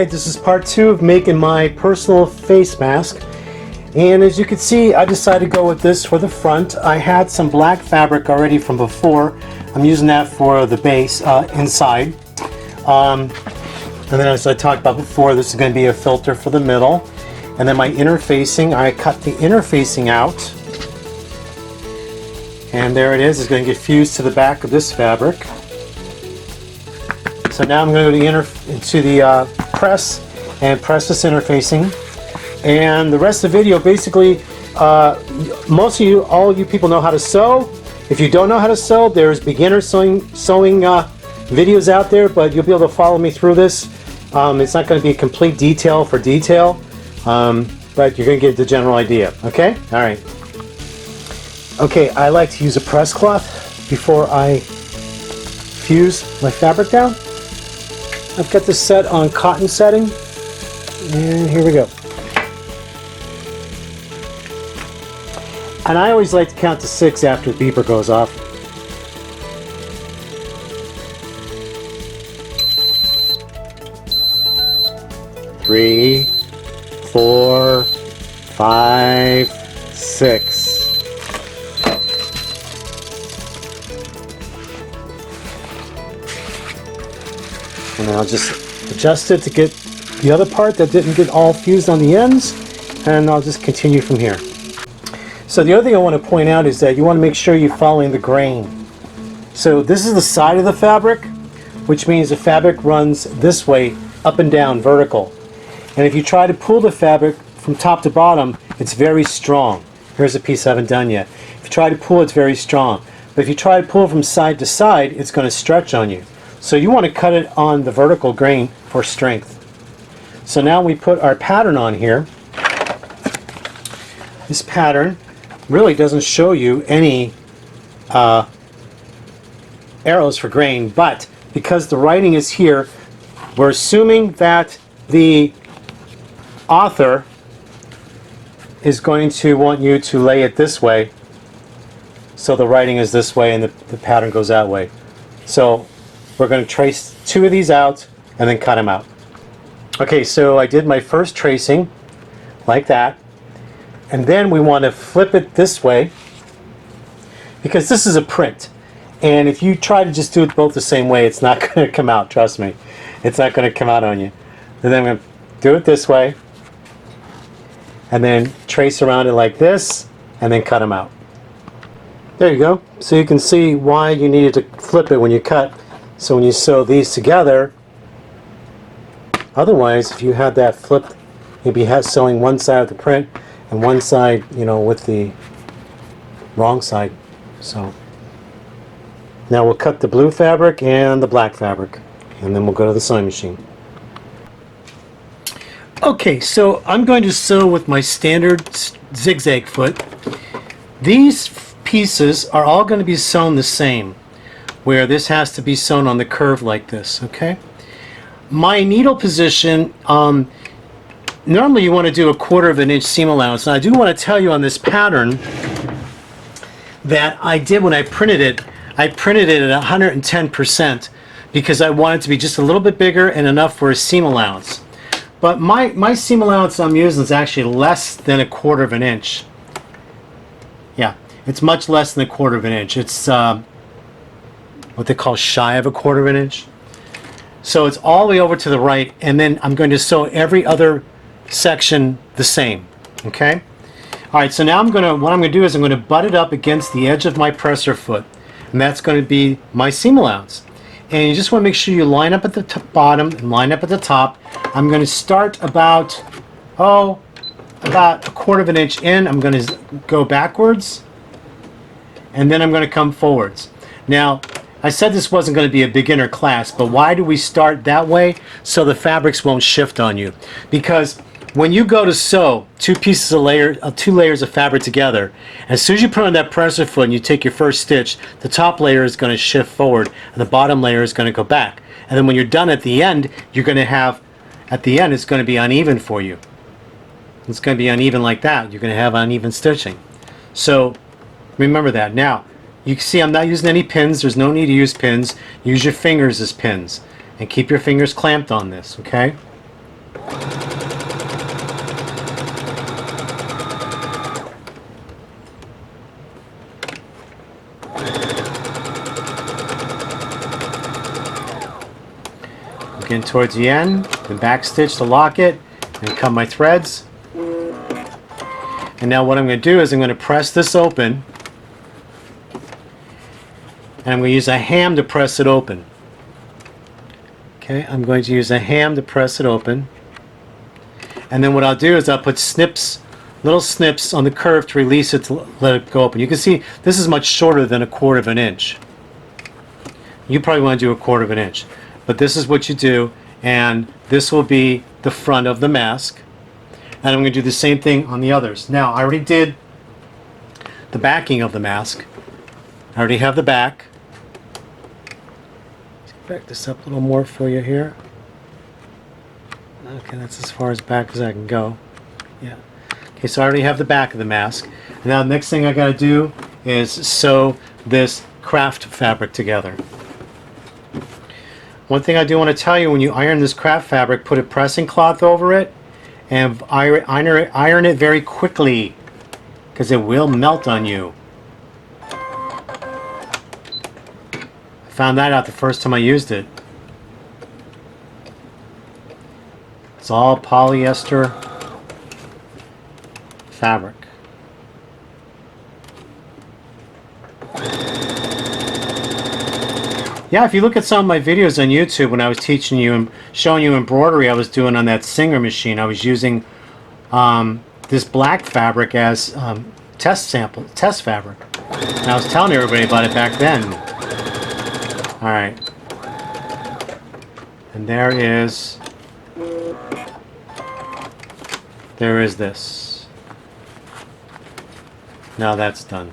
Alright, this is part 2 of making my personal face mask. And as you can see, I decided to go with this for the front. I had some black fabric already from before. I'm using that for the base inside. And then as I talked about before, this is going to be a filter for the middle. And then my inner facing, I cut the inner facing out. And there it is. It's going to get fused to the back of this fabric. So now I'm going to go to the press and press this inner facing. And the rest of the video, basically, most of you, all of you people know how to sew. If you don't know how to sew, there's beginner sewing videos out there, but you'll be able to follow me through this. It's not going to be a complete detail for detail, but you're going to get the general idea. Okay? All right. Okay, I like to use a press cloth before I fuse my fabric down. I've got this set on cotton setting, and here we go. And I always like to count to 6 after the beeper goes off. 3, 4, 5, 6. And I'll just adjust it to get the other part that didn't get all fused on the ends, and I'll just continue from here. So the other thing I want to point out is that you want to make sure you're following the grain. So this is the side of the fabric, which means the fabric runs this way, up and down, vertical. And if you try to pull the fabric from top to bottom, it's very strong. Here's a piece I haven't done yet. If you try to pull, it's very strong. But if you try to pull from side to side, it's going to stretch on you. So you want to cut it on the vertical grain for strength. So now we put our pattern on here. This pattern really doesn't show you any arrows for grain, but because the writing is here, we're assuming that the author is going to want you to lay it this way, so the writing is this way and the pattern goes that way. So we're going to trace 2 of these out and then cut them out. Okay, so I did my first tracing like that, and then we want to flip it this way because this is a print, and if you try to just do it both the same way, it's not going to come out, trust me. It's not going to come out on you. And then I'm going to do it this way and then trace around it like this and then cut them out. There you go. So you can see why you needed to flip it when you cut. So when you sew these together, otherwise if you had that flipped, you'd be sewing one side of the print and one side, you know, with the wrong side. So now we'll cut the blue fabric and the black fabric, and then we'll go to the sewing machine. Okay, so I'm going to sew with my standard zigzag foot. These pieces are all going to be sewn the same, where this has to be sewn on the curve like this, okay? My needle position, normally you want to do a 1/4 inch seam allowance. And I do want to tell you on this pattern that I did when I printed it at 110% because I wanted it to be just a little bit bigger and enough for a seam allowance. But my seam allowance I'm using is actually less than a 1/4 inch. Yeah, it's much less than a 1/4 inch. It's what they call shy of a 1/4 inch. So it's all the way over to the right, and then I'm going to sew every other section the same. Okay? Alright, so now what I'm going to do is I'm going to butt it up against the edge of my presser foot, and that's going to be my seam allowance. And you just want to make sure you line up at the bottom and line up at the top. I'm going to start about a 1/4 inch in. I'm going to go backwards, and then I'm going to come forwards. Now, I said this wasn't going to be a beginner class, but why do we start that way? So the fabrics won't shift on you. Because when you go to sew 2 layers of fabric together, as soon as you put on that presser foot and you take your first stitch, the top layer is going to shift forward and the bottom layer is going to go back. And then when you're done at the end, you're going to have, at the end, it's going to be uneven for you. It's going to be uneven like that. You're going to have uneven stitching. So remember that. Now, you can see I'm not using any pins. There's no need to use pins. Use your fingers as pins and keep your fingers clamped on this, okay? Again towards the end, the back stitch to lock it, and cut my threads. And now what I'm going to do is I'm going to press this open, and I'm going to use a ham to press it open. Okay, I'm going to use a ham to press it open. And then what I'll do is I'll put snips, little snips on the curve to release it, to let it go open. You can see this is much shorter than 1/4 of an inch. You probably want to do 1/4 of an inch. But this is what you do, and this will be the front of the mask. And I'm going to do the same thing on the others. Now, I already did the backing of the mask. I already have the back. Let's back this up a little more for you here. Okay, that's as far as back as I can go. Yeah. Okay, so I already have the back of the mask. And now the next thing I got to do is sew this craft fabric together. One thing I do want to tell you, when you iron this craft fabric, put a pressing cloth over it and iron it very quickly, because it will melt on you. I found that out the first time I used it. It's all polyester fabric. Yeah, if you look at some of my videos on YouTube when I was teaching you and showing you embroidery I was doing on that Singer machine, I was using this black fabric as test fabric. And I was telling everybody about it back then. Alright. And there is this. Now that's done.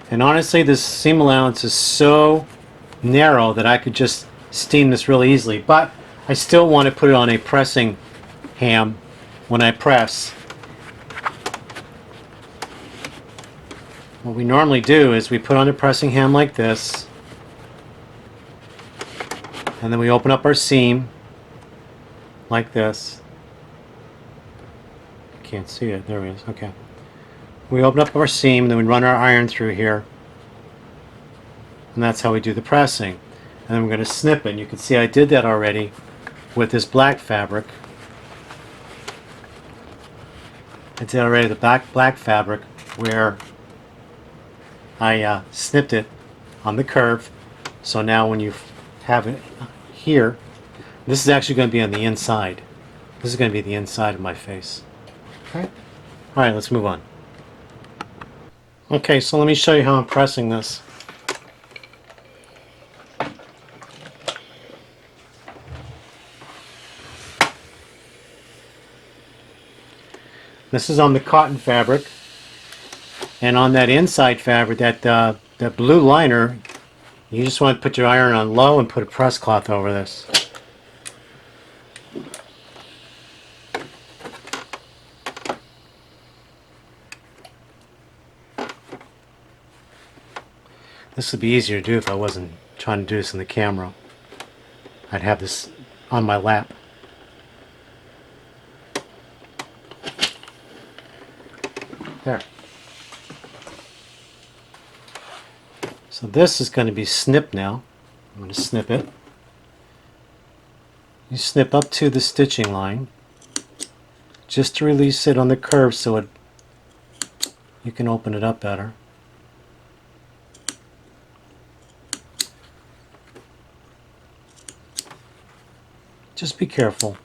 And honestly, this seam allowance is so narrow that I could just steam this really easily. But I still want to put it on a pressing ham when I press. What we normally do is we put on a pressing ham like this, and then we open up our seam like this. Can't see it. There it is. Okay. We open up our seam, then we run our iron through here, and that's how we do the pressing. And then we're going to snip it. And you can see I did that already with this black fabric. I did already the black fabric where I snipped it on the curve. So now when you have it here, this is actually going to be on the inside. This is going to be the inside of my face. Okay. All right, let's move on. Okay, so let me show you how I'm pressing this. This is on the cotton fabric, and on that inside fabric, that blue liner, you just want to put your iron on low and put a press cloth over this. This would be easier to do if I wasn't trying to do this in the camera. I'd have this on my lap. There. So this is going to be snipped now. I'm going to snip it. You snip up to the stitching line just to release it on the curve so you can open it up better. Just be careful.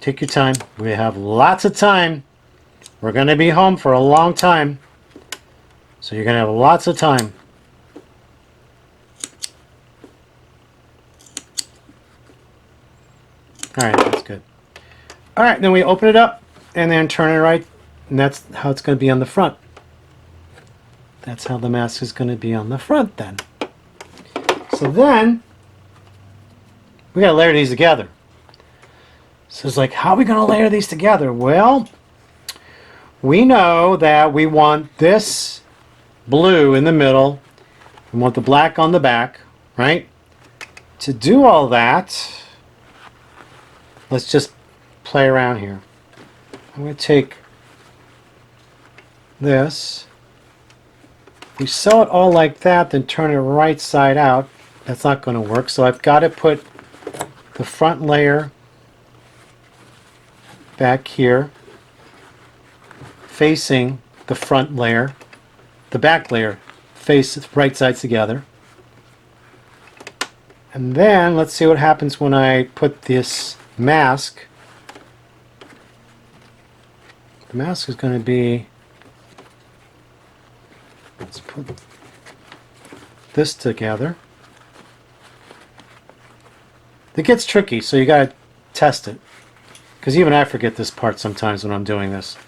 Take your time. We have lots of time. We're going to be home for a long time. So you're going to have lots of time. Alright, that's good. Alright, then we open it up and then turn it right. And that's how it's going to be on the front. That's how the mask is going to be on the front then. So then we got to layer these together. So it's like, how are we going to layer these together? Well, we know that we want this blue in the middle. We want the black on the back, right? to do all that, let's just play around here. I'm going to take this. If we sew it all like that, then turn it right side out. That's not going to work. So I've got to put the front layer back here, facing the front layer, the back layer face right sides together. And then let's see what happens when I put this mask. The mask is going to be, let's put this together. It gets tricky, so you got to test it. Because even I forget this part sometimes when I'm doing this.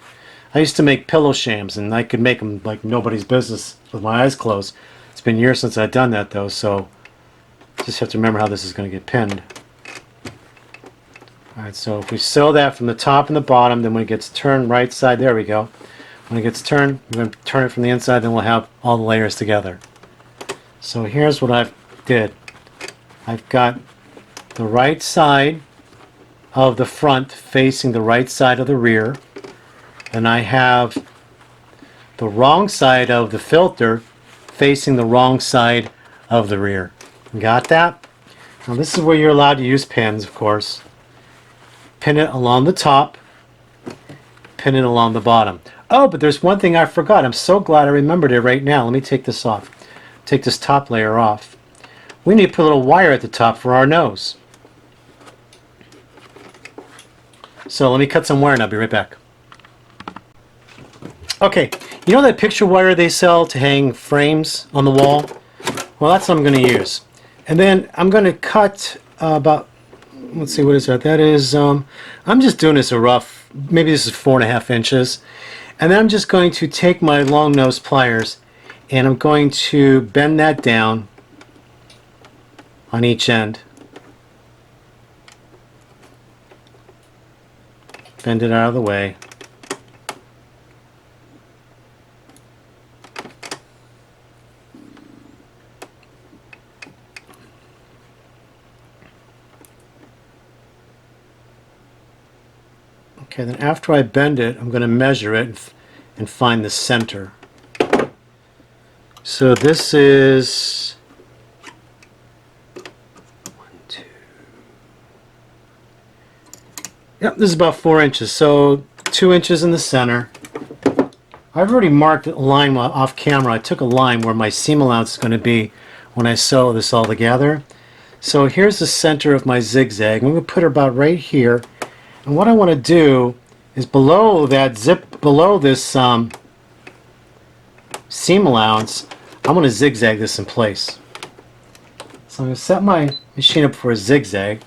I used to make pillow shams, and I could make them like nobody's business with my eyes closed. It's been years since I've done that, though, so just have to remember how this is going to get pinned. Alright, so if we sew that from the top and the bottom, then when it gets turned right side, there we go. When it gets turned, we're going to turn it from the inside, then we'll have all the layers together. So here's what I've did. I've got the right side of the front facing the right side of the rear, and I have the wrong side of the filter facing the wrong side of the rear. Got that? Now this is where you're allowed to use pins, of course. Pin it along the top, pin it along the bottom. Oh, but there's one thing I forgot. I'm so glad I remembered it right now. Let me take this off. Take this top layer off. We need to put a little wire at the top for our nose. So let me cut some wire and I'll be right back. Okay, you know that picture wire they sell to hang frames on the wall? Well, that's what I'm going to use. And then I'm going to cut about, let's see, what is that? That is, I'm just doing this a rough, maybe this is 4.5 inches. And then I'm just going to take my long nose pliers and I'm going to bend that down on each end. Bend it out of the way. Okay, then after I bend it, I'm going to measure it and find the center. So this is 1, 2. Yep, this is about 4 inches. So 2 inches in the center. I've already marked a line off camera. I took a line where my seam allowance is going to be when I sew this all together. So here's the center of my zigzag. I'm going to put it about right here. And what I want to do is below that below this seam allowance, I'm going to zigzag this in place. So I'm going to set my machine up for a zigzag.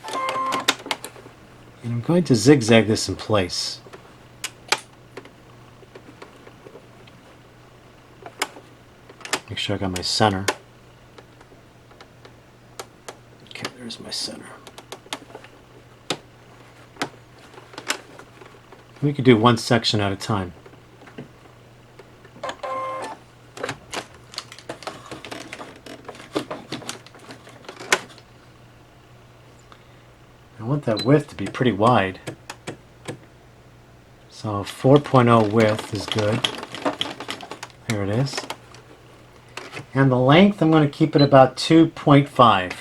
And I'm going to zigzag this in place. Make sure I got my center. Okay, there's my center. We could do one section at a time. I want that width to be pretty wide. So 4.0 width is good. There it is. And the length, I'm going to keep it about 2.5.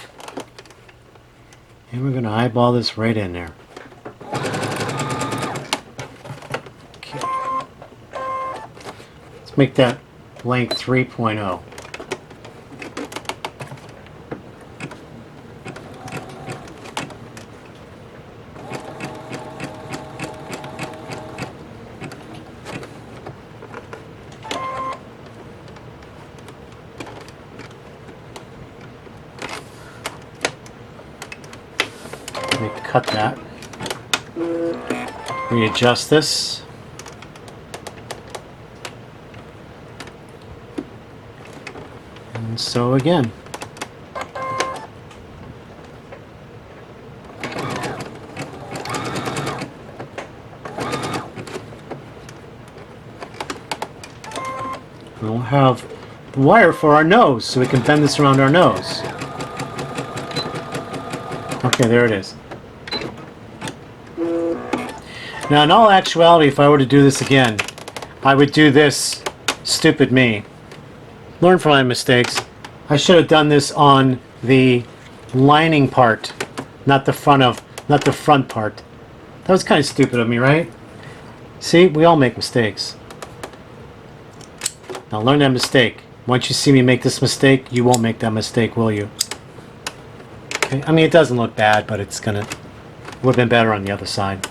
And we're going to eyeball this right in there. Make that length 3.0. Let me cut that. Readjust this. And sew again. We'll have the wire for our nose, so we can bend this around our nose. Okay, there it is. Now, in all actuality, if I were to do this again, I would do this. Stupid me. Learn from my mistakes. I should have done this on the lining part, not the front part. That was kind of stupid of me, right? See, we all make mistakes. Now learn that mistake. Once you see me make this mistake, you won't make that mistake, will you? Okay. I mean, it doesn't look bad, but would have been better on the other side.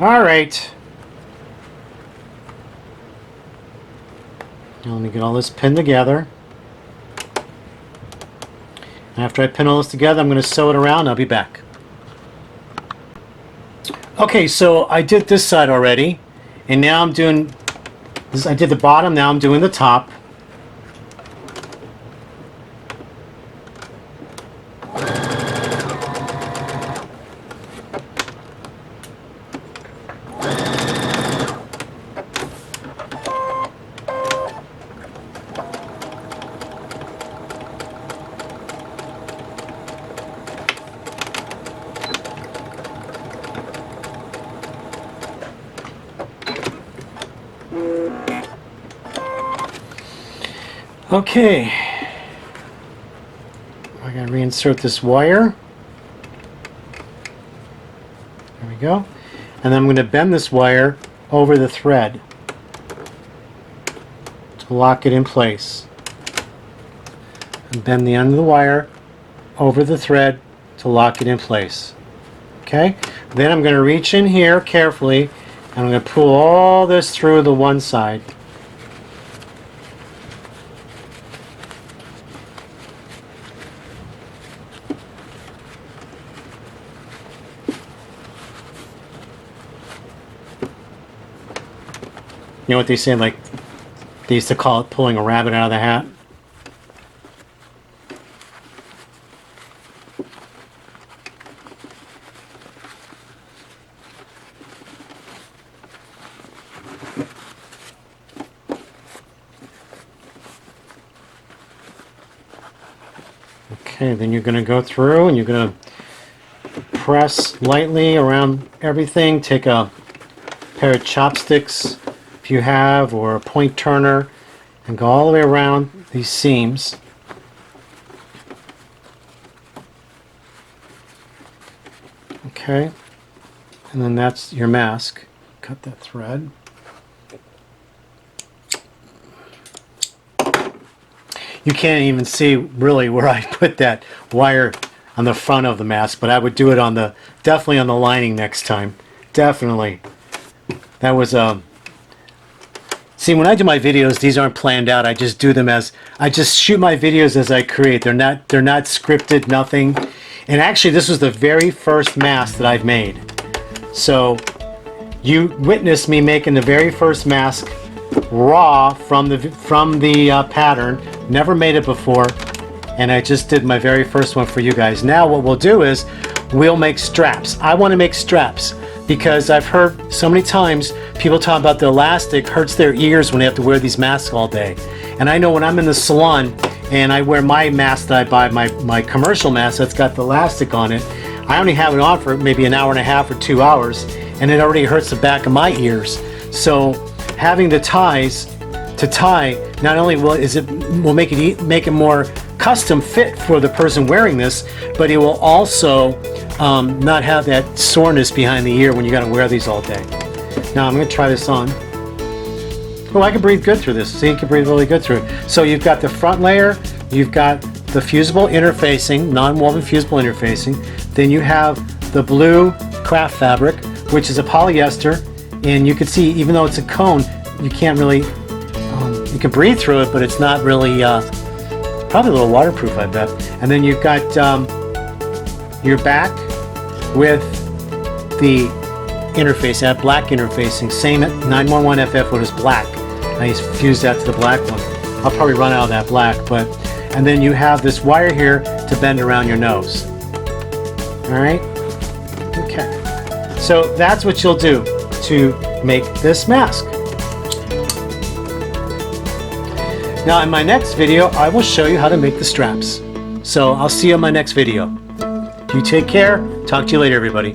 All right. Now let me get all this pinned together. And after I pin all this together, I'm going to sew it around. I'll be back. Okay, so I did this side already, and now I'm doing this. I did the bottom, now I'm doing the top. Okay, I'm going to reinsert this wire. There we go. And then I'm going to bend this wire over the thread to lock it in place. And bend the end of the wire over the thread to lock it in place. Okay, then I'm going to reach in here carefully and I'm going to pull all this through the one side. You know what they say, like, they used to call it pulling a rabbit out of the hat? Okay, then you're going to go through and you're going to press lightly around everything. Take a pair of chopsticks if you have, or a point turner, and go all the way around these seams. Okay, and then that's your mask. Cut that thread. You can't even see really where I put that wire on the front of the mask, but I would do it on the, definitely on the lining next time. Definitely. That was see, when I do my videos, these aren't planned out. I just do them as, I just shoot my videos as I create. They're not scripted, nothing. And actually, this was the very first mask that I've made. So you witnessed me making the very first mask raw from the pattern. Never made it before, and I just did my very first one for you guys. Now what we'll do is we'll make straps. I want to make straps because I've heard so many times people talk about the elastic hurts their ears when they have to wear these masks all day. And I know when I'm in the salon and I wear my mask that I buy, my commercial mask that's got the elastic on it, I only have it on for maybe an hour and a half or 2 hours, and it already hurts the back of my ears. So having the ties to tie, not only will make it more custom fit for the person wearing this, but it will also not have that soreness behind the ear when you got to wear these all day. Now I'm going to try this on. Oh, I can breathe good through this. See, you can breathe really good through it. So you've got the front layer, you've got the fusible interfacing, non-woven fusible interfacing. Then you have the blue craft fabric, which is a polyester, and you can see even though it's a cone, you can't really, you can breathe through it, but it's not really, probably a little waterproof, I bet. And then you've got your back with the interface, that black interfacing, same 911FF, but it's black. I just fused that to the black one. I'll probably run out of that black, but, and then you have this wire here to bend around your nose. All right? Okay. So that's what you'll do to make this mask. Now in my next video, I will show you how to make the straps. So I'll see you in my next video. You take care. Talk to you later, everybody.